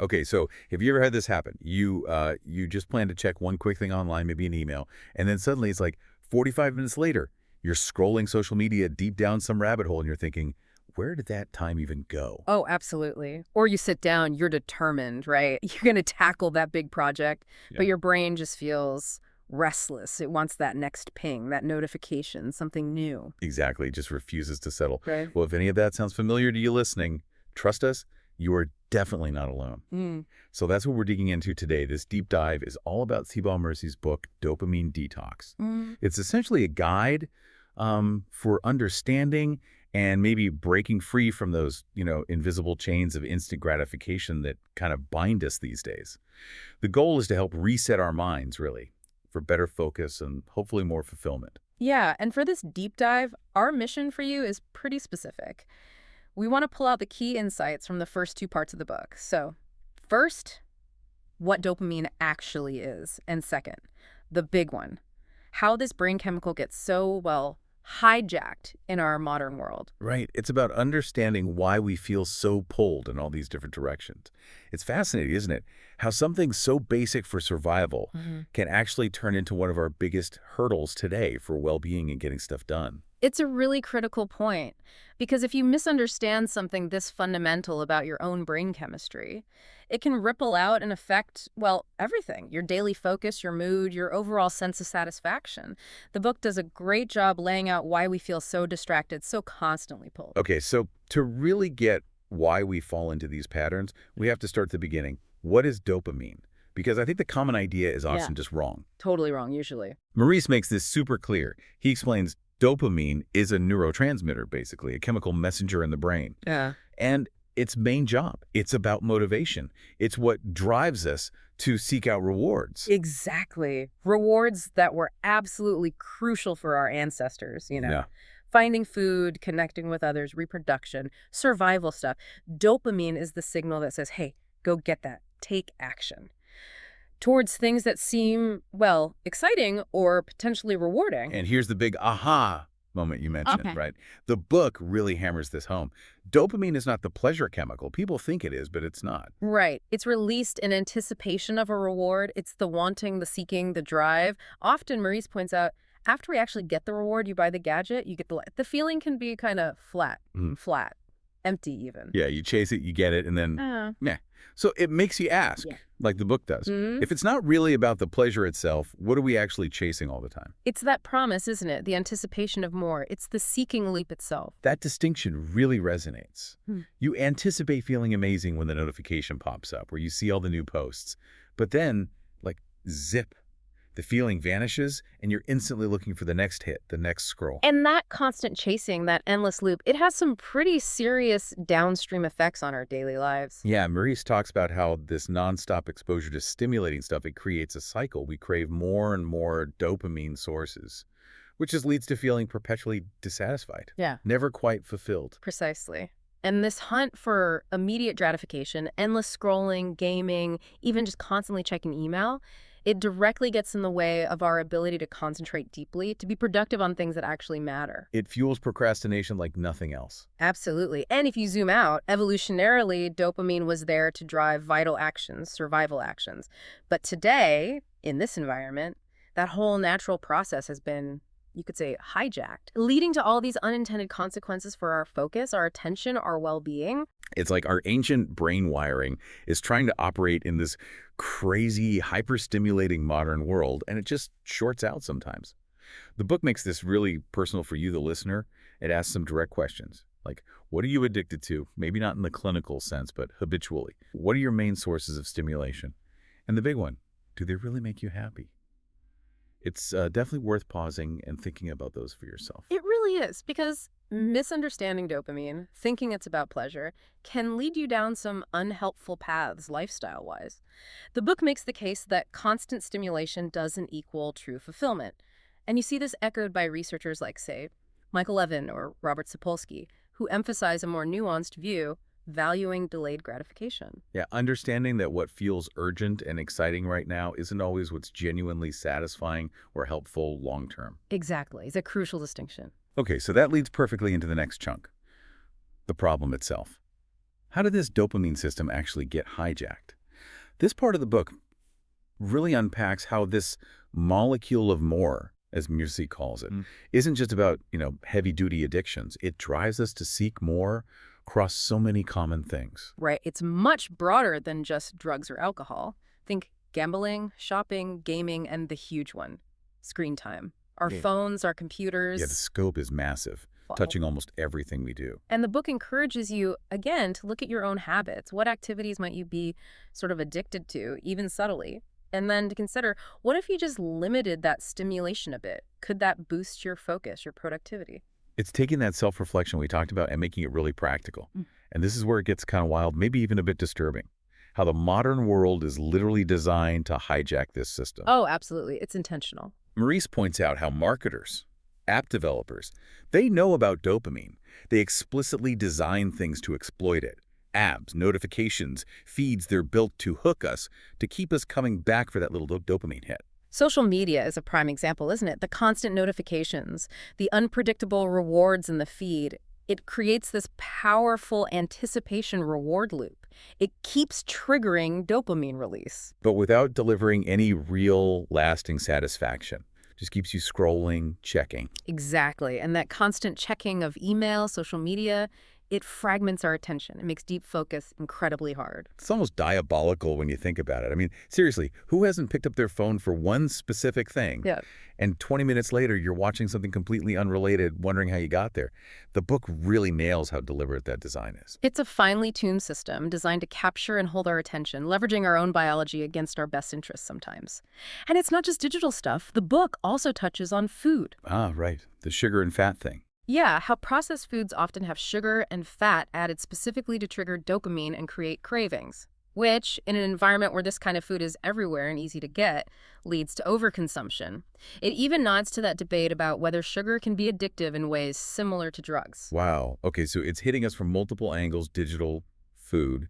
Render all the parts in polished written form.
Okay, so have you ever had this happen? You just plan to check one quick thing online, maybe an email, and then suddenly it's like 45 minutes later, you're scrolling social media deep down some rabbit hole and you're thinking, where did that time even go? Oh, absolutely. Or you sit down, you're determined, right? You're going to tackle that big project, Yeah. but your brain just feels restless. It wants that next ping, that notification, something new. Exactly, it just refuses to settle. Right. Well, if any of that sounds familiar to you listening, trust us, you are definitely not alone. Mm. So that's what we're digging into today. This deep dive is all about Thibaut Meurisse's book, Dopamine Detox. Mm. It's essentially a guide for understanding and maybe breaking free from those, invisible chains of instant gratification that kind of bind us these days. The goal is to help reset our minds, really, for better focus and hopefully more fulfillment. Yeah, and for this deep dive, our mission for you is pretty specific. We want to pull out the key insights from the first two parts of the book. So, first, what dopamine actually is. And second, the big one, how this brain chemical gets so, well, hijacked in our modern world. Right. It's about understanding why we feel so pulled in all these different directions. It's fascinating, isn't it? How something so basic for survival can actually turn into one of our biggest hurdles today for well-being and getting stuff done. It's a really critical point because if you misunderstand something this fundamental about your own brain chemistry, it can ripple out and affect, well, everything, your daily focus, your mood, your overall sense of satisfaction. The book does a great job laying out why we feel so distracted, so constantly pulled. Okay, so to really get why we fall into these patterns, we have to start at the beginning. What is dopamine? Because I think the common idea is Yeah, often just wrong. totally wrong, usually. Meurisse makes this super clear. He explains dopamine is a neurotransmitter, basically, a chemical messenger in the brain. Yeah. And its main job, it's about motivation. It's what drives us to seek out rewards. Exactly. Rewards that were absolutely crucial for our ancestors, Yeah. Finding food, connecting with others, reproduction, survival stuff. Dopamine is the signal that says, hey, go get that. Take action towards things that seem, well, exciting or potentially rewarding. And here's the big aha moment you mentioned, Okay. right? The book really hammers this home. Dopamine is not the pleasure chemical. People think it is, but it's not. Right. It's released in anticipation of a reward. It's the wanting, the seeking, the drive. Often, Maurice points out, after we actually get the reward, you buy the gadget, you get the feeling can be kind of flat, empty even. Yeah, you chase it, you get it, and then, Uh, yeah. So it makes you ask, Yeah. like the book does. Mhm. If it's not really about the pleasure itself, what are we actually chasing all the time? It's that promise, isn't it? The anticipation of more. It's the seeking leap itself. That distinction really resonates. Hmm. You anticipate feeling amazing when the notification pops up, where you see all the new posts. But then, like, zip, the feeling vanishes, and you're instantly looking for the next hit, the next scroll. And that constant chasing, that endless loop, it has some pretty serious downstream effects on our daily lives. Yeah, Maurice talks about how this nonstop exposure to stimulating stuff, it creates a cycle. We crave more and more dopamine sources, which just leads to feeling perpetually dissatisfied, Yeah. never quite fulfilled. Precisely. And this hunt for immediate gratification, endless scrolling, gaming, even just constantly checking email, it directly gets in the way of our ability to concentrate deeply, to be productive on things that actually matter. It fuels procrastination like nothing else. Absolutely. And if you zoom out, evolutionarily, dopamine was there to drive vital actions, survival actions. But today, in this environment, that whole natural process has been, you could say, hijacked, leading to all these unintended consequences for our focus, our attention, our well-being. It's like our ancient brain wiring is trying to operate in this crazy, hyper-stimulating modern world, and it just shorts out sometimes. The book makes this really personal for you, the listener. It asks some direct questions, like, what are you addicted to? Maybe not in the clinical sense, but habitually. What are your main sources of stimulation? And the big one, do they really make you happy? It's definitely worth pausing and thinking about those for yourself. It really is, because misunderstanding dopamine, thinking it's about pleasure, can lead you down some unhelpful paths lifestyle-wise. The book makes the case that constant stimulation doesn't equal true fulfillment. And you see this echoed by researchers like, say, Michael Levin or Robert Sapolsky, who emphasize a more nuanced view, valuing delayed gratification. Yeah, understanding that what feels urgent and exciting right now isn't always what's genuinely satisfying or helpful long-term. Exactly. It's a crucial distinction. Okay, so that leads perfectly into the next chunk, the problem itself. How did this dopamine system actually get hijacked? This part of the book really unpacks how this molecule of more, as Meurisse calls it, isn't just about, heavy-duty addictions. It drives us to seek more across so many common things. Right. It's much broader than just drugs or alcohol. Think gambling, shopping, gaming, and the huge one, screen time. Our Yeah. phones, our Yeah, the computers. scope is massive, Wow. touching almost everything we do. And the book encourages you, again, to look at your own habits. What activities might you be sort of addicted to, even subtly? And then to consider, what if you just limited that stimulation a bit? Could that boost your focus, your productivity? It's taking that self-reflection we talked about and making it really practical. Mm. And this is where it gets kind of wild, maybe even a bit disturbing. How the modern world is literally designed to hijack this system. Oh, absolutely. It's intentional. Meurisse points out how marketers, app developers, they know about dopamine. They explicitly design things to exploit it. Apps, notifications, feeds they're built to hook us, to keep us coming back for that little dopamine hit. Social media is a prime example, isn't it? The constant notifications, the unpredictable rewards in the feed. It creates this powerful anticipation reward loop. It keeps triggering dopamine release. But without delivering any real, lasting satisfaction. Just keeps you scrolling, checking. Exactly. And that constant checking of email, social media, it fragments our attention. It makes deep focus incredibly hard. It's almost diabolical when you think about it. I mean, seriously, who hasn't picked up their phone for one specific thing? Yeah. And 20 minutes later, you're watching something completely unrelated, wondering how you got there. The book really nails how deliberate that design is. It's a finely tuned system designed to capture and hold our attention, leveraging our own biology against our best interests sometimes. And it's not just digital stuff. The book also touches on food. Ah, right. The sugar and fat thing. Yeah, how processed foods often have sugar and fat added specifically to trigger dopamine and create cravings, which, in an environment where this kind of food is everywhere and easy to get, leads to overconsumption. It even nods to that debate about whether sugar can be addictive in ways similar to drugs. Wow. Okay, so it's hitting us from multiple angles, digital, food.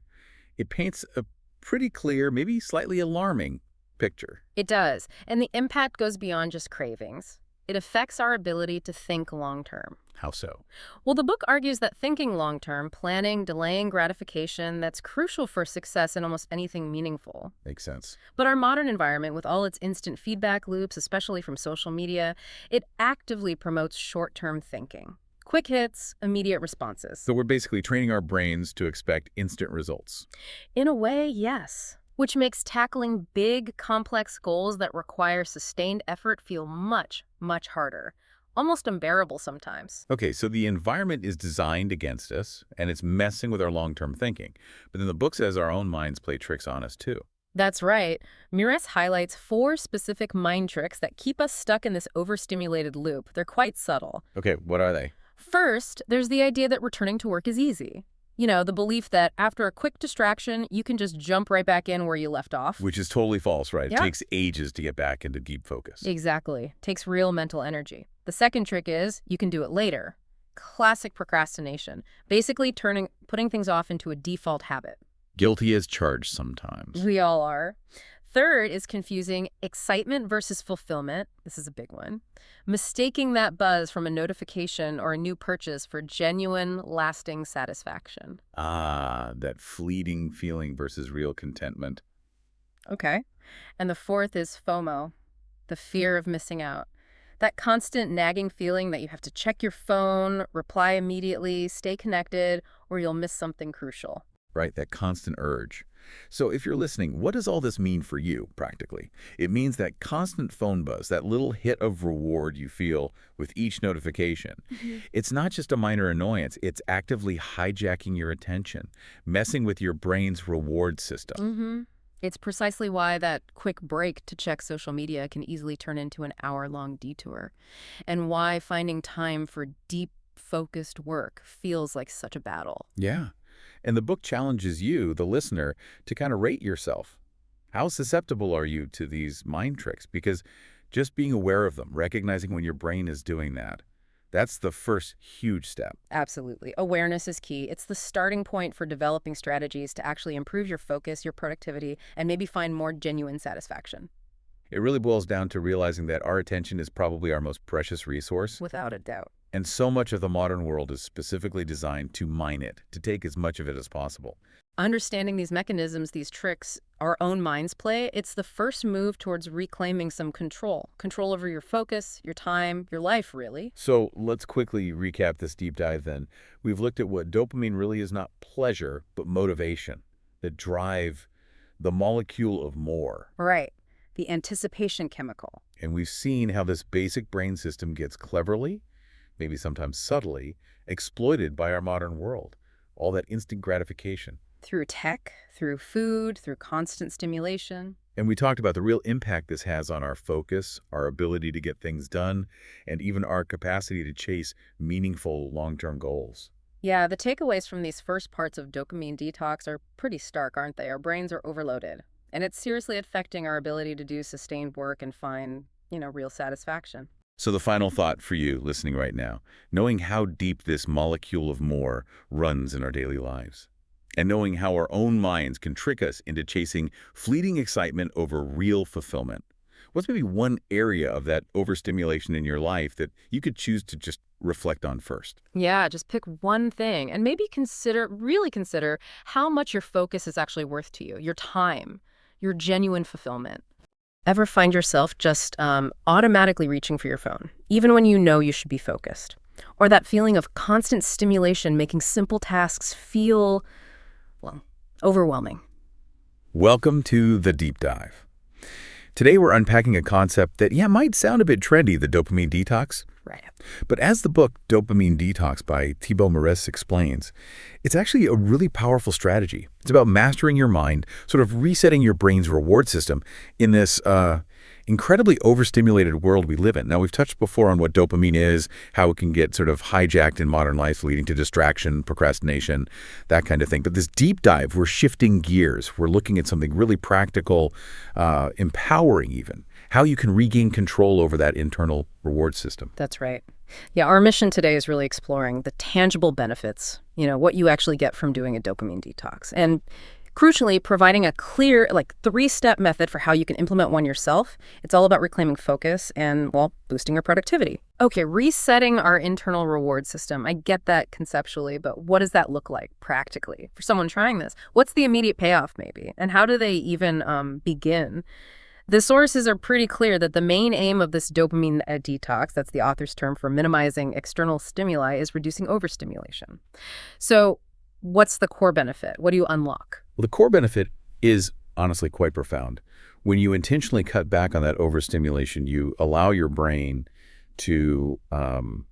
It paints a pretty clear, maybe slightly alarming picture. It does, and the impact goes beyond just cravings. It affects our ability to think long-term. How so? Well, the book argues that thinking long-term, planning, delaying gratification, that's crucial for success in almost anything meaningful. Makes sense. But our modern environment, with all its instant feedback loops, especially from social media, it actively promotes short-term thinking. Quick hits, immediate responses. So we're basically training our brains to expect instant results. In a way, yes. Which makes tackling big, complex goals that require sustained effort feel much, much harder. Almost unbearable sometimes. Okay, so the environment is designed against us, and it's messing with our long-term thinking. But then the book says our own minds play tricks on us, too. That's right. Meurisse highlights 4 specific mind tricks that keep us stuck in this overstimulated loop. They're quite subtle. Okay, what are they? First, there's the idea that returning to work is easy. You know, the belief that after a quick distraction, you can just jump right back in where you left off. Which is totally false, right? Yeah. It takes ages to get back into deep focus. Exactly. Takes real mental energy. The second trick is you can do it later. Classic procrastination. Basically putting things off into a default habit. Guilty as charged sometimes. We all are. Third is confusing excitement versus fulfillment. This is a big one. Mistaking that buzz from a notification or a new purchase for genuine, lasting satisfaction. Ah, that fleeting feeling versus real contentment. Okay. And the fourth is FOMO, the fear of missing out. That constant nagging feeling that you have to check your phone, reply immediately, stay connected, or you'll miss something crucial. Right, that constant urge. So if you're listening, what does all this mean for you, practically? It means that constant phone buzz, that little hit of reward you feel with each notification. It's not just a minor annoyance, it's actively hijacking your attention, messing with your brain's reward system. It's precisely why that quick break to check social media can easily turn into an hour-long detour, and why finding time for deep, focused work feels like such a battle. Yeah. And the book challenges you, the listener, to kind of rate yourself. How susceptible are you to these mind tricks? Because just being aware of them, recognizing when your brain is doing that, that's the first huge step. Absolutely. Awareness is key. It's the starting point for developing strategies to actually improve your focus, your productivity, and maybe find more genuine satisfaction. It really boils down to realizing that our attention is probably our most precious resource. Without a doubt. And so much of the modern world is specifically designed to mine it, to take as much of it as possible. Understanding these mechanisms, these tricks, our own minds play, it's the first move towards reclaiming some control. Control over your focus, your time, your life, really. So let's quickly recap this deep dive then. We've looked at what dopamine really is, not pleasure, but motivation, that drive the molecule of more. Right. The anticipation chemical. And we've seen how this basic brain system gets cleverly, maybe sometimes subtly, exploited by our modern world. All that instant gratification. Through tech, through food, through constant stimulation. And we talked about the real impact this has on our focus, our ability to get things done, and even our capacity to chase meaningful long-term goals. Yeah, the takeaways from these first parts of dopamine detox are pretty stark, aren't they? Our brains are overloaded, and it's seriously affecting our ability to do sustained work and find, real satisfaction. So the final thought for you listening right now, knowing how deep this molecule of more runs in our daily lives, and knowing how our own minds can trick us into chasing fleeting excitement over real fulfillment. What's maybe one area of that overstimulation in your life that you could choose to just reflect on first? Yeah, just pick one thing and maybe really consider how much your focus is actually worth to you, your time, your genuine fulfillment. Ever find yourself just automatically reaching for your phone, even when you know you should be focused? Or that feeling of constant stimulation making simple tasks feel, well, overwhelming? Welcome to The Deep Dive. Today we're unpacking a concept that, might sound a bit trendy, the dopamine detox. Right. But as the book Dopamine Detox by Thibaut Meurisse explains, it's actually a really powerful strategy. It's about mastering your mind, sort of resetting your brain's reward system in this incredibly overstimulated world we live in. Now, we've touched before on what dopamine is, how it can get sort of hijacked in modern life, leading to distraction, procrastination, that kind of thing. But this deep dive, we're shifting gears. We're looking at something really practical, empowering even, how you can regain control over that internal reward system. That's right. Yeah, our mission today is really exploring the tangible benefits, what you actually get from doing a dopamine detox. And crucially, providing a clear, three-step method for how you can implement one yourself. It's all about reclaiming focus and, boosting your productivity. Okay, resetting our internal reward system. I get that conceptually, but what does that look like practically for someone trying this? What's the immediate payoff, maybe? And how do they even begin? The sources are pretty clear that the main aim of this dopamine detox, that's the author's term for minimizing external stimuli, is reducing overstimulation. So what's the core benefit? What do you unlock? Well, the core benefit is honestly quite profound. When you intentionally cut back on that overstimulation, you allow your brain to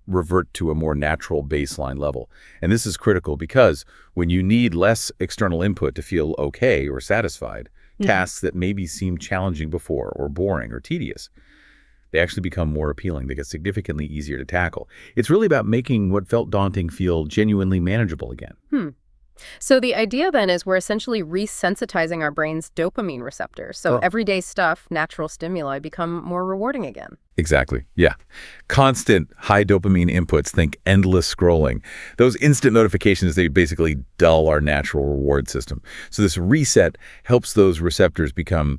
revert to a more natural baseline level. And this is critical because when you need less external input to feel okay or satisfied, tasks that maybe seemed challenging before or boring or tedious, they actually become more appealing. They get significantly easier to tackle. It's really about making what felt daunting feel genuinely manageable again. So the idea then is we're essentially resensitizing our brain's dopamine receptors. So everyday stuff, natural stimuli, become more rewarding again. Exactly. Yeah. Constant high dopamine inputs, think endless scrolling. Those instant notifications, they basically dull our natural reward system. So this reset helps those receptors become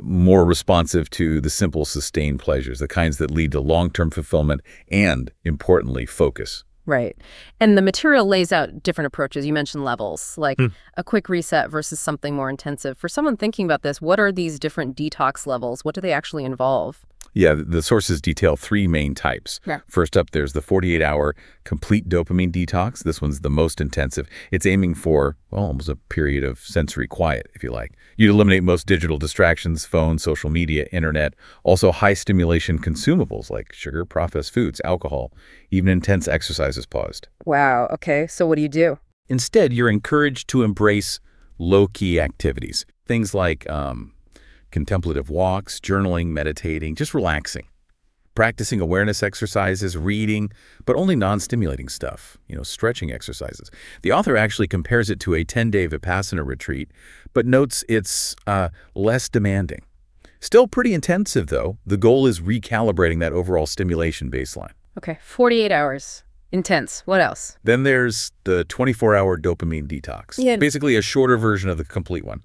more responsive to the simple, sustained pleasures, the kinds that lead to long-term fulfillment and, importantly, focus. Right. And the material lays out different approaches. You mentioned levels, like a quick reset versus something more intensive. For someone thinking about this, what are these different detox levels? What do they actually involve? Yeah, the sources detail three main types. Yeah. First up, there's the 48-hour complete dopamine detox. This one's the most intensive. It's aiming for, almost a period of sensory quiet, if you like. You'd eliminate most digital distractions, phone, social media, internet, also high-stimulation consumables like sugar, processed foods, alcohol, even intense exercise is paused. Wow. Okay. So what do you do? Instead, you're encouraged to embrace low-key activities. Things like contemplative walks, journaling, meditating, just relaxing. Practicing awareness exercises, reading, but only non-stimulating stuff, stretching exercises. The author actually compares it to a 10-day Vipassana retreat, but notes it's less demanding. Still pretty intensive, though. The goal is recalibrating that overall stimulation baseline. Okay, 48 hours. Intense. What else? Then there's the 24-hour dopamine detox. Yeah. Basically a shorter version of the complete one.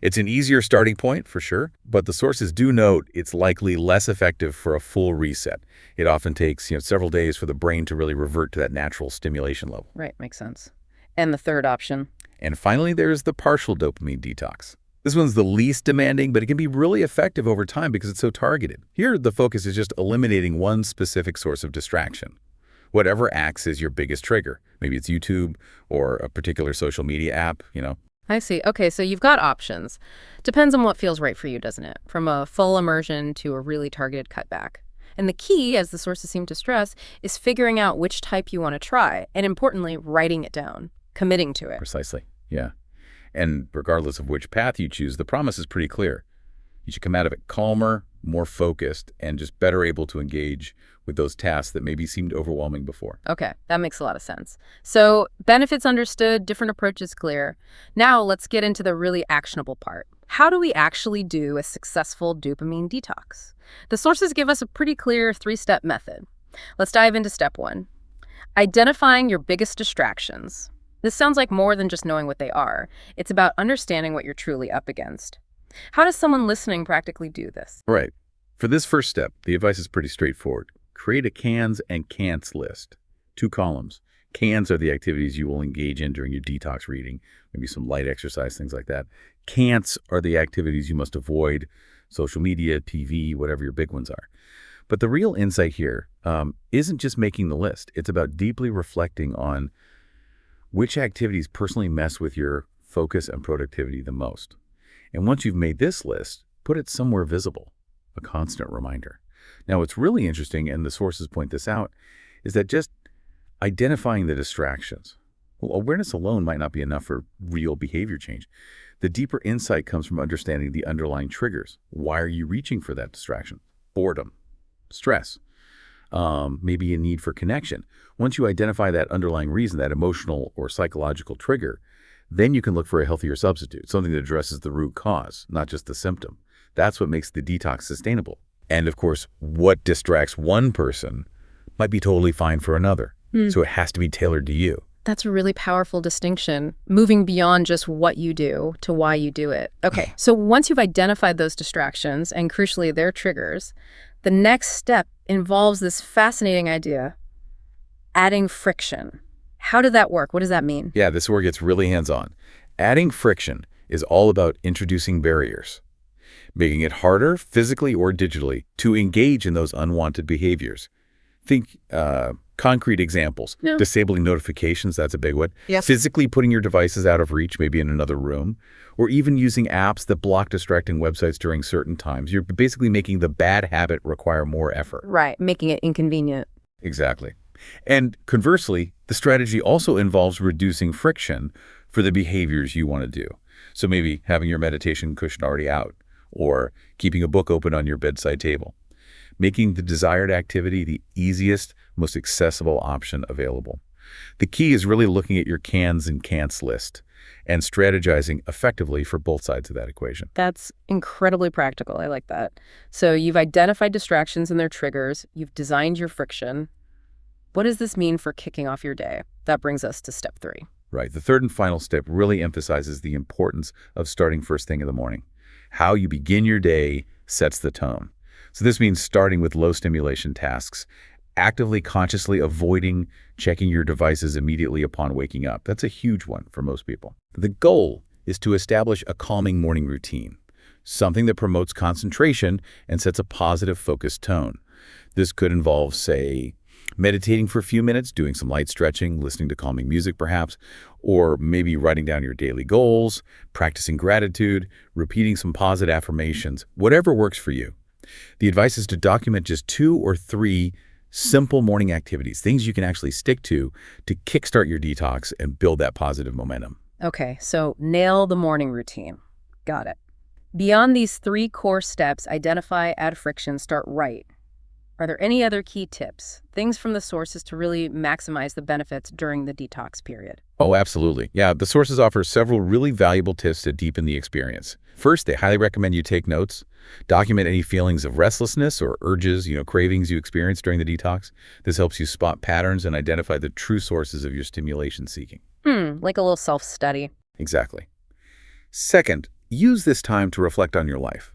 It's an easier starting point for sure, but the sources do note it's likely less effective for a full reset. It often takes, several days for the brain to really revert to that natural stimulation level. Right, makes sense. And the third option? And finally, there's the partial dopamine detox. This one's the least demanding, but it can be really effective over time because it's so targeted. Here, the focus is just eliminating one specific source of distraction. Whatever acts as your biggest trigger. Maybe it's YouTube or a particular social media app. I see. Okay, so you've got options. Depends on what feels right for you, doesn't it? From a full immersion to a really targeted cutback. And the key, as the sources seem to stress, is figuring out which type you want to try, and importantly, writing it down, committing to it. Precisely, yeah. And regardless of which path you choose, the promise is pretty clear. You should come out of it calmer, more focused, and just better able to engage with those tasks that maybe seemed overwhelming before. Okay, that makes a lot of sense. So benefits understood, different approaches clear. Now let's get into the really actionable part. How do we actually do a successful dopamine detox? The sources give us a pretty clear 3-step method. Let's dive into step 1. Identifying your biggest distractions. This sounds like more than just knowing what they are. It's about understanding what you're truly up against. How does someone listening practically do this? Right. For this first step, the advice is pretty straightforward. Create a cans and can'ts list. 2 columns. Cans are the activities you will engage in during your detox reading, maybe some light exercise, things like that. Can'ts are the activities you must avoid, social media, TV, whatever your big ones are. But the real insight here isn't just making the list. It's about deeply reflecting on which activities personally mess with your focus and productivity the most. And once you've made this list, put it somewhere visible, a constant reminder. Now, what's really interesting, and the sources point this out, is that just identifying the distractions. Well, awareness alone might not be enough for real behavior change. The deeper insight comes from understanding the underlying triggers. Why are you reaching for that distraction? Boredom, stress, maybe a need for connection. Once you identify that underlying reason, that emotional or psychological trigger, then you can look for a healthier substitute, something that addresses the root cause, not just the symptom. That's what makes the detox sustainable. And of course, what distracts one person might be totally fine for another. So it has to be tailored to you. That's a really powerful distinction, moving beyond just what you do to why you do it. Okay, so once you've identified those distractions and crucially their triggers, the next step involves this fascinating idea, adding friction. How did that work? What does that mean? Yeah, this is where it gets really hands-on. Adding friction is all about introducing barriers, making it harder, physically or digitally, to engage in those unwanted behaviors. Think concrete examples. Yeah. Disabling notifications, that's a big one. Yep. Physically putting your devices out of reach, maybe in another room, or even using apps that block distracting websites during certain times. You're basically making the bad habit require more effort. Right, making it inconvenient. Exactly. And conversely, the strategy also involves reducing friction for the behaviors you want to do. So maybe having your meditation cushion already out, or keeping a book open on your bedside table. Making the desired activity the easiest, most accessible option available. The key is really looking at your cans and can'ts list and strategizing effectively for both sides of that equation. That's incredibly practical. I like that. So you've identified distractions and their triggers. You've designed your friction. What does this mean for kicking off your day? That brings us to step 3. Right. The third and final step really emphasizes the importance of starting first thing in the morning. How you begin your day sets the tone. So this means starting with low stimulation tasks, actively, consciously avoiding checking your devices immediately upon waking up. That's a huge one for most people. The goal is to establish a calming morning routine, something that promotes concentration and sets a positive, focused tone. This could involve, say, meditating for a few minutes, doing some light stretching, listening to calming music perhaps, or maybe writing down your daily goals, practicing gratitude, repeating some positive affirmations, whatever works for you. The advice is to document just 2 or 3 simple morning activities, things you can actually stick to kickstart your detox and build that positive momentum. Okay, so nail the morning routine. Got it. Beyond these 3 core steps, identify, add friction, start right. Are there any other key tips, things from the sources to really maximize the benefits during the detox period? Oh, absolutely. Yeah, the sources offer several really valuable tips to deepen the experience. First, they highly recommend you take notes. Document any feelings of restlessness or urges, cravings you experience during the detox. This helps you spot patterns and identify the true sources of your stimulation seeking. Like a little self-study. Exactly. Second, Use this time to reflect on your life.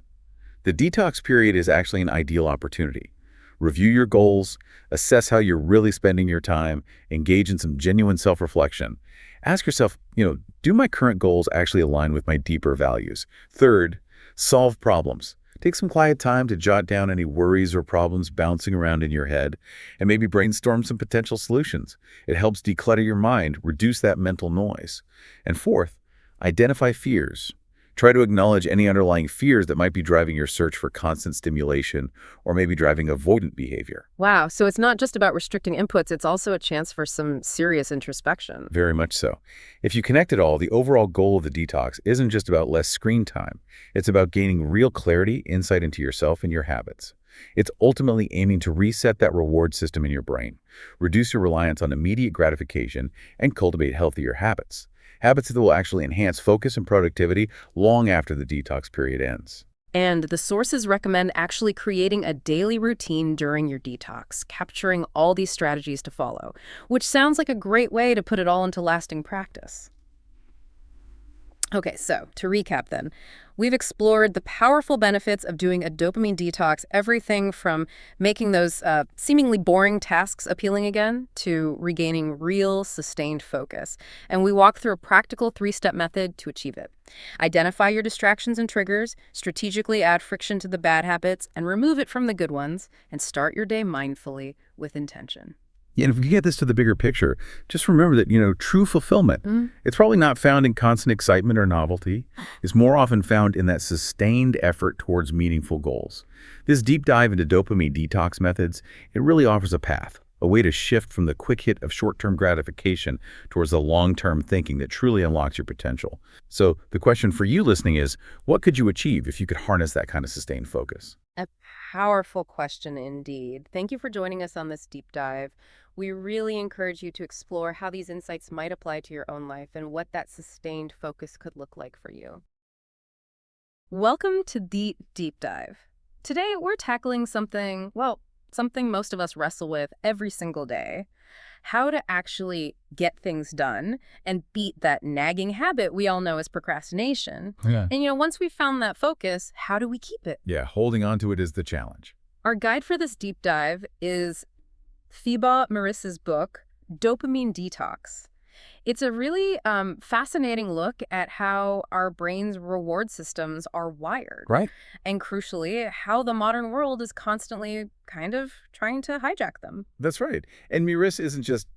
The detox period is actually an ideal opportunity. Review your goals, assess how you're really spending your time, engage in some genuine self-reflection. Ask yourself, do my current goals actually align with my deeper values? Third, solve problems. Take some quiet time to jot down any worries or problems bouncing around in your head, and maybe brainstorm some potential solutions. It helps declutter your mind, reduce that mental noise. And fourth, identify fears. Try to acknowledge any underlying fears that might be driving your search for constant stimulation or maybe driving avoidant behavior. Wow, so it's not just about restricting inputs, it's also a chance for some serious introspection. Very much so. If you connect it all, the overall goal of the detox isn't just about less screen time. It's about gaining real clarity, insight into yourself and your habits. It's ultimately aiming to reset that reward system in your brain, reduce your reliance on immediate gratification, and cultivate healthier habits. Habits that will actually enhance focus and productivity long after the detox period ends. And the sources recommend actually creating a daily routine during your detox, capturing all these strategies to follow, which sounds like a great way to put it all into lasting practice. Okay, so to recap then, we've explored the powerful benefits of doing a dopamine detox, everything from making those seemingly boring tasks appealing again to regaining real, sustained focus. And we walk through a practical 3-step method to achieve it. Identify your distractions and triggers, strategically add friction to the bad habits, and remove it from the good ones, and start your day mindfully with intention. Yeah, and if we get this to the bigger picture, just remember that, true fulfillment, it's probably not found in constant excitement or novelty. It's more often found in that sustained effort towards meaningful goals. This deep dive into dopamine detox methods, it really offers a path, a way to shift from the quick hit of short-term gratification towards the long-term thinking that truly unlocks your potential. So the question for you listening is, what could you achieve if you could harness that kind of sustained focus? A powerful question indeed. Thank you for joining us on this deep dive. We really encourage you to explore how these insights might apply to your own life and what that sustained focus could look like for you. Welcome to the Deep Dive. Today, we're tackling something most of us wrestle with every single day. How to actually get things done and beat that nagging habit we all know as procrastination. Yeah. And once we've found that focus, how do we keep it? Yeah, holding on to it is the challenge. Our guide for this deep dive is Thibaut Meurisse's book, Dopamine Detox. It's a really fascinating look at how our brain's reward systems are wired. Right. And crucially, how the modern world is constantly kind of trying to hijack them. That's right. And Meurisse isn't just,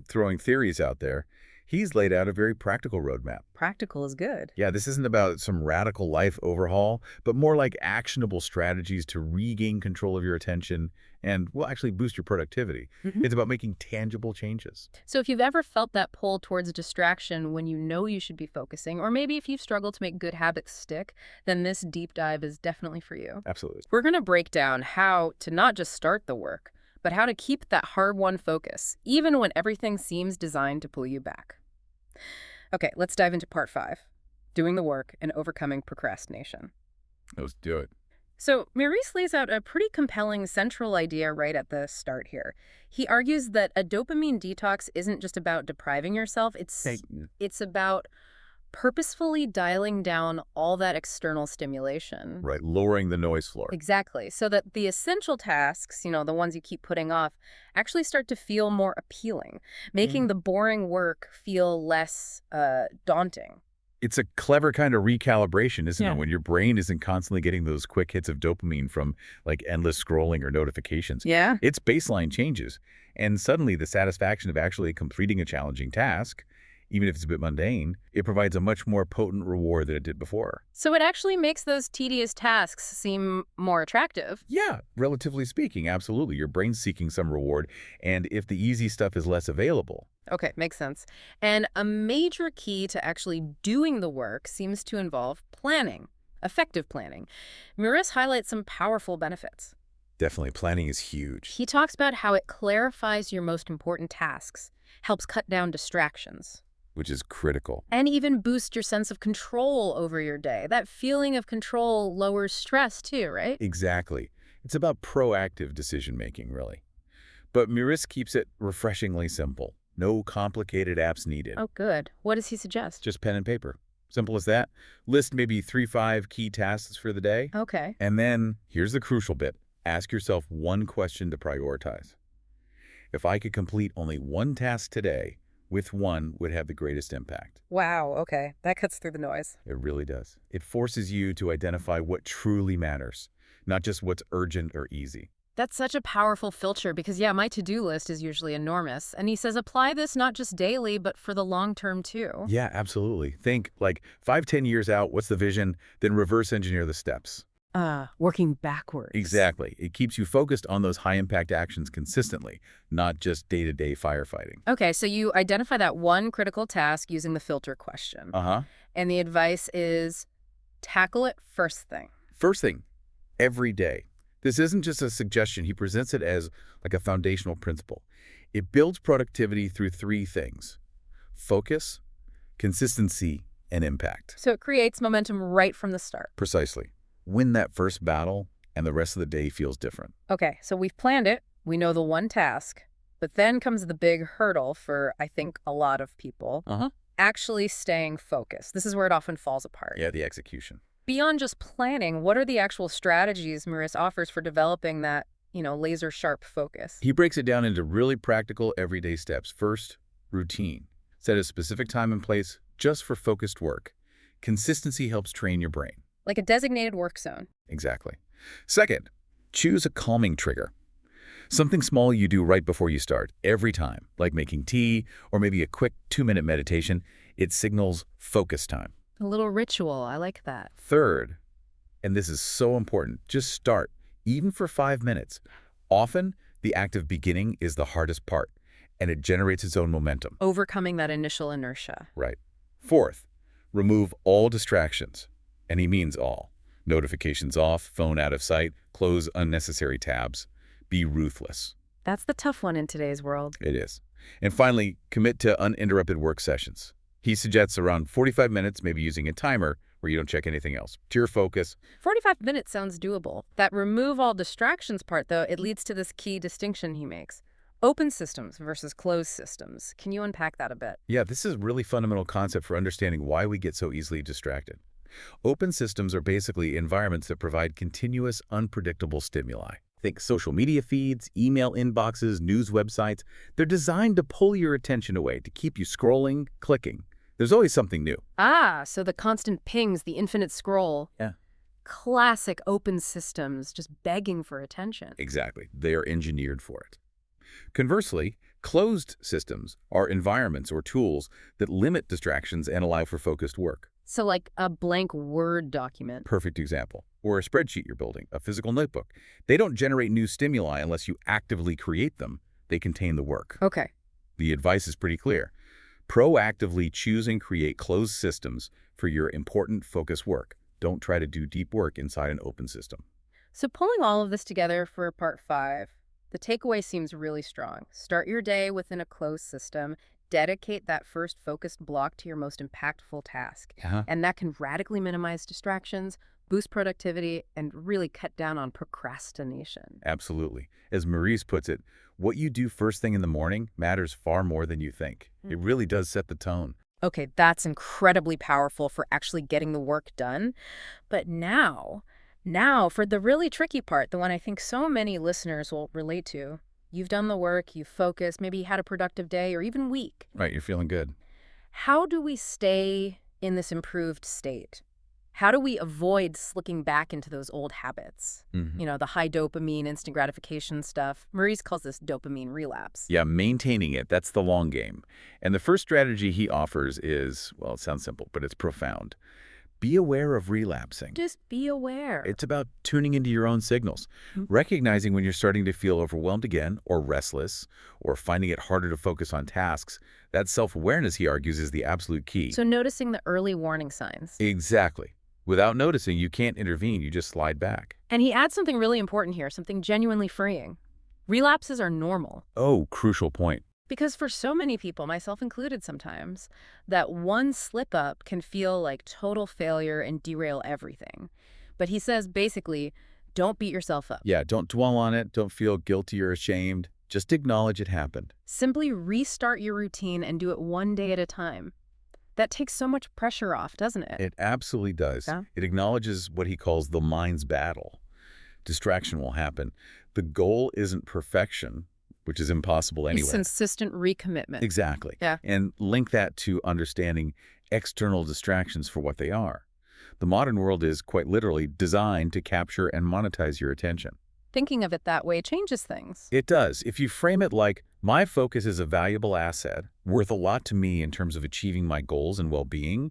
throwing theories out there. He's laid out a very practical roadmap. Practical is good. Yeah, this isn't about some radical life overhaul, but more like actionable strategies to regain control of your attention and will actually boost your productivity. It's about making tangible changes. So if you've ever felt that pull towards distraction when you know you should be focusing, or maybe if you've struggled to make good habits stick, then this deep dive is definitely for you. Absolutely. We're going to break down how to not just start the work, but how to keep that hard-won focus, even when everything seems designed to pull you back. Okay, let's dive into part 5, doing the work and overcoming procrastination. Let's do it. So Meurisse lays out a pretty compelling central idea right at the start here. He argues that a dopamine detox isn't just about depriving yourself, it's about purposefully dialing down all that external stimulation. Right, lowering the noise floor. Exactly, so that the essential tasks, the ones you keep putting off, actually start to feel more appealing, making the boring work feel less daunting. It's a clever kind of recalibration, isn't Yeah. it? When your brain isn't constantly getting those quick hits of dopamine from endless scrolling or notifications. Yeah. Its baseline changes. And suddenly the satisfaction of actually completing a challenging task, even if it's a bit mundane, it provides a much more potent reward than it did before. So it actually makes those tedious tasks seem more attractive. Yeah, relatively speaking, absolutely. Your brain's seeking some reward, and if the easy stuff is less available. Okay, makes sense. And a major key to actually doing the work seems to involve planning, effective planning. Meurisse highlights some powerful benefits. Definitely, planning is huge. He talks about how it clarifies your most important tasks, helps cut down distractions, Which is critical. and even boost your sense of control over your day. That feeling of control lowers stress too, right? Exactly. It's about proactive decision-making, really. But Meurisse keeps it refreshingly simple. No complicated apps needed. Oh, good. What does he suggest? Just pen and paper. Simple as that. List maybe 3-5 key tasks for the day. Okay. And then, here's the crucial bit. Ask yourself one question to prioritize. If I could complete only one task today, which one would have the greatest impact? Wow, okay. That cuts through the noise. It really does. It forces you to identify what truly matters, not just what's urgent or easy. That's such a powerful filter because, yeah, my to-do list is usually enormous. And he says apply this not just daily, but for the long term too. Yeah, absolutely. Think like 5, 10 years out, what's the vision? Then reverse engineer the steps. Working backwards. Exactly. It keeps you focused on those high-impact actions consistently, not just day-to-day firefighting. Okay, so you identify that one critical task using the filter question. Uh-huh. And the advice is tackle it first thing. First thing, every day. This isn't just a suggestion. He presents it as like a foundational principle. It builds productivity through 3 things: focus, consistency, and impact. So it creates momentum right from the start. Precisely. Win that first battle, and the rest of the day feels different. Okay, so we've planned it. We know the one task. But then comes the big hurdle for, I think, a lot of people. Actually staying focused. This is where it often falls apart. Yeah, the execution. Beyond just planning, what are the actual strategies Meurisse offers for developing that, laser-sharp focus? He breaks it down into really practical, everyday steps. First, routine. Set a specific time and place just for focused work. Consistency helps train your brain. Like a designated work zone. Exactly. Second, choose a calming trigger. Something small you do right before you start, every time, like making tea or maybe a quick 2-minute meditation. It signals focus time. A little ritual. I like that. Third, and this is so important, just start, even for 5 minutes. Often, the act of beginning is the hardest part, and it generates its own momentum. Overcoming that initial inertia. Right. Fourth, remove all distractions. And he means all. Notifications off, phone out of sight, close unnecessary tabs. Be ruthless. That's the tough one in today's world. It is. And finally, commit to uninterrupted work sessions. He suggests around 45 minutes, maybe using a timer where you don't check anything else. Pure focus. 45 minutes sounds doable. That remove all distractions part, though, it leads to this key distinction he makes. Open systems versus closed systems. Can you unpack that a bit? Yeah, this is a really fundamental concept for understanding why we get so easily distracted. Open systems are basically environments that provide continuous, unpredictable stimuli. Think social media feeds, email inboxes, news websites. They're designed to pull your attention away, to keep you scrolling, clicking. There's always something new. So the constant pings, the infinite scroll. Yeah. Classic open systems, just begging for attention. Exactly. They are engineered for it. Conversely, closed systems are environments or tools that limit distractions and allow for focused work. So like a blank Word document. Perfect example. Or a spreadsheet you're building, a physical notebook. They don't generate new stimuli unless you actively create them. They contain the work. Okay. The advice is pretty clear. Proactively choose and create closed systems for your important focus work. Don't try to do deep work inside an open system. So pulling all of this together for part 5, the takeaway seems really strong. Start your day within a closed system. Dedicate that first focused block to your most impactful task. And that can radically minimize distractions, boost productivity, and really cut down on procrastination. Absolutely. As Meurisse puts it, what you do first thing in the morning matters far more than you think. It really does set the tone. Okay, that's incredibly powerful for actually getting the work done. But now for the really tricky part, the one I think so many listeners will relate to. You've done the work, you've focused, maybe you had a productive day or even week. Right, you're feeling good. How do we stay in this improved state? How do we avoid slipping back into those old habits? The high dopamine, instant gratification stuff. Meurisse calls this dopamine relapse. Yeah, maintaining it, that's the long game. And the first strategy he offers is, well, it sounds simple, but it's profound. Be aware of relapsing. Just be aware. It's about tuning into your own signals, recognizing when you're starting to feel overwhelmed again or restless or finding it harder to focus on tasks. That self-awareness, he argues, is the absolute key. So noticing the early warning signs. Exactly. Without noticing, you can't intervene. You just slide back. And he adds something really important here, something genuinely freeing. Relapses are normal. Oh, crucial point. Because for so many people, myself included sometimes, that one slip-up can feel like total failure and derail everything. But he says, basically, don't beat yourself up. Yeah, don't dwell on it. Don't feel guilty or ashamed. Just acknowledge it happened. Simply restart your routine and do it one day at a time. That takes so much pressure off, doesn't it? It absolutely does. Yeah. It acknowledges what he calls the mind's battle. Distraction will happen. The goal isn't perfection, which is impossible It's anyway. consistent recommitment. Exactly. Yeah. And link that to understanding external distractions for what they are. The modern world is, quite literally, designed to capture and monetize your attention. Thinking of it that way changes things. It does. If you frame it like, my focus is a valuable asset, worth a lot to me in terms of achieving my goals and well-being,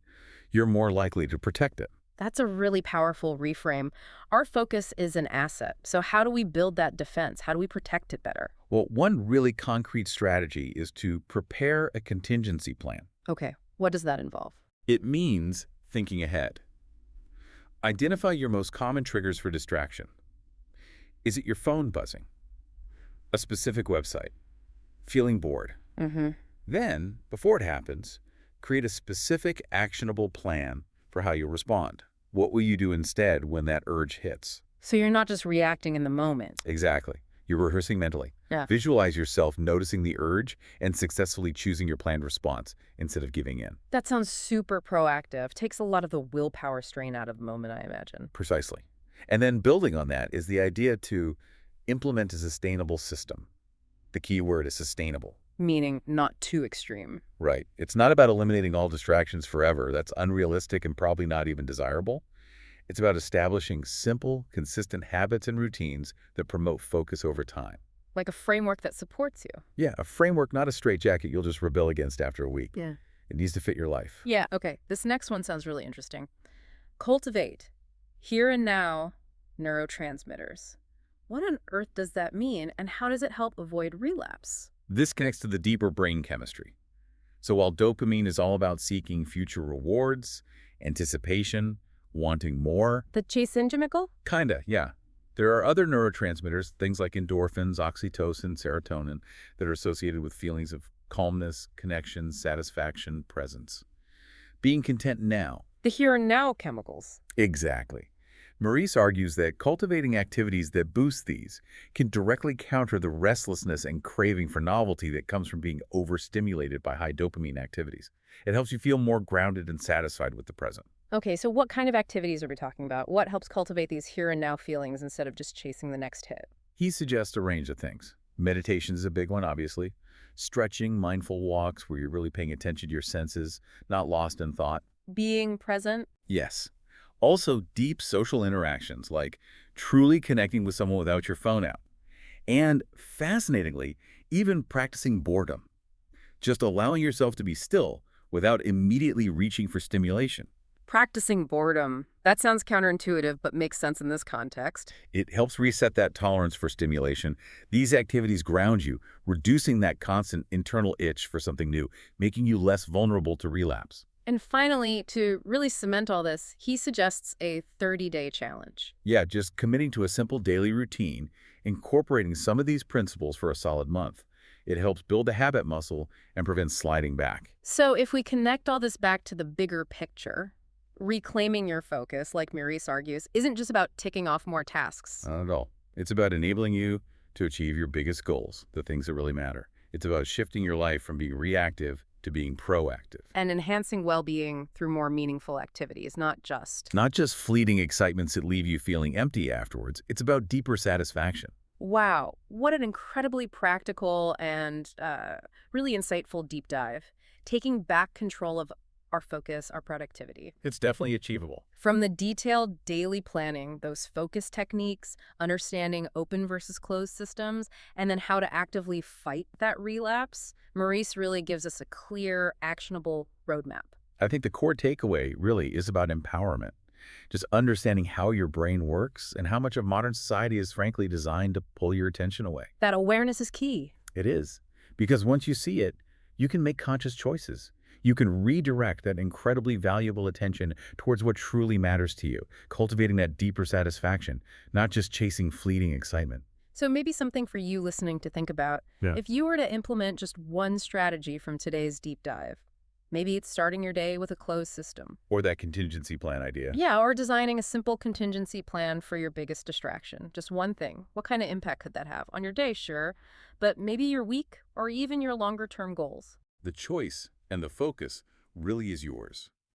you're more likely to protect it. That's a really powerful reframe. Our focus is an asset. So how do we build that defense? How do we protect it better? Well, one really concrete strategy is to prepare a contingency plan. Okay, what does that involve? It means thinking ahead. Identify your most common triggers for distraction. Is it your phone buzzing? A specific website? Feeling bored? Mm-hmm. Then, before it happens, create a specific, actionable plan for how you'll respond. What will you do instead when that urge hits? So you're not just reacting in the moment. Exactly. You're rehearsing mentally. Yeah. Visualize yourself noticing the urge and successfully choosing your planned response instead of giving in. That sounds super proactive. Takes a lot of the willpower strain out of the moment, I imagine. Precisely. And then building on that is the idea to implement a sustainable system. The key word is sustainable. Meaning not too extreme. Right. It's not about eliminating all distractions forever. That's unrealistic and probably not even desirable. It's about establishing simple, consistent habits and routines that promote focus over time. Like a framework that supports you. Yeah, a framework, not a straitjacket you'll just rebel against after a week. Yeah. It needs to fit your life. Yeah, okay. This next one sounds really interesting. Cultivate here and now neurotransmitters. What on earth does that mean, and how does it help avoid relapse? This connects to the deeper brain chemistry. So while dopamine is all about seeking future rewards, anticipation, wanting more, The chase engine chemical? kinda, yeah. There are other neurotransmitters, things like endorphins, oxytocin, serotonin, that are associated with feelings of calmness, connection, satisfaction, presence. Being content now. The here and now chemicals. Exactly. Meurisse argues that cultivating activities that boost these can directly counter the restlessness and craving for novelty that comes from being overstimulated by high dopamine activities. It helps you feel more grounded and satisfied with the present. Okay, so what kind of activities are we talking about? What helps cultivate these here and now feelings instead of just chasing the next hit? He suggests a range of things. Meditation is a big one, obviously. Stretching, mindful walks where you're really paying attention to your senses, not lost in thought. Being present? Yes. Also, deep social interactions, like truly connecting with someone without your phone out. And, fascinatingly, even practicing boredom. Just allowing yourself to be still without immediately reaching for stimulation. Practicing boredom. That sounds counterintuitive, but makes sense in this context. It helps reset that tolerance for stimulation. These activities ground you, reducing that constant internal itch for something new, making you less vulnerable to relapse. And finally, to really cement all this, he suggests a 30-day challenge. Yeah, just committing to a simple daily routine, incorporating some of these principles for a solid month. It helps build the habit muscle and prevents sliding back. So if we connect all this back to the bigger picture, reclaiming your focus, like Meurisse argues, isn't just about ticking off more tasks. Not at all. It's about enabling you to achieve your biggest goals, the things that really matter. It's about shifting your life from being reactive to being proactive. And enhancing well-being through more meaningful activities, not just fleeting excitements that leave you feeling empty afterwards. It's about deeper satisfaction. Wow, what an incredibly practical and really insightful deep dive. Taking back control of our focus, our productivity. It's definitely achievable. From the detailed daily planning, those focus techniques, understanding open versus closed systems, and then how to actively fight that relapse, Meurisse really gives us a clear, actionable roadmap. I think the core takeaway really is about empowerment. Just understanding how your brain works and how much of modern society is frankly designed to pull your attention away. That awareness is key. It is. Because once you see it, you can make conscious choices. You can redirect that incredibly valuable attention towards what truly matters to you, cultivating that deeper satisfaction, not just chasing fleeting excitement. So maybe something for you listening to think about. Yeah. If you were to implement just one strategy from today's deep dive, maybe it's starting your day with a closed system. Or that contingency plan idea. Yeah, or designing a simple contingency plan for your biggest distraction. Just one thing. What kind of impact could that have? On your day, sure, but maybe your week or even your longer-term goals. The choice and the focus really is yours.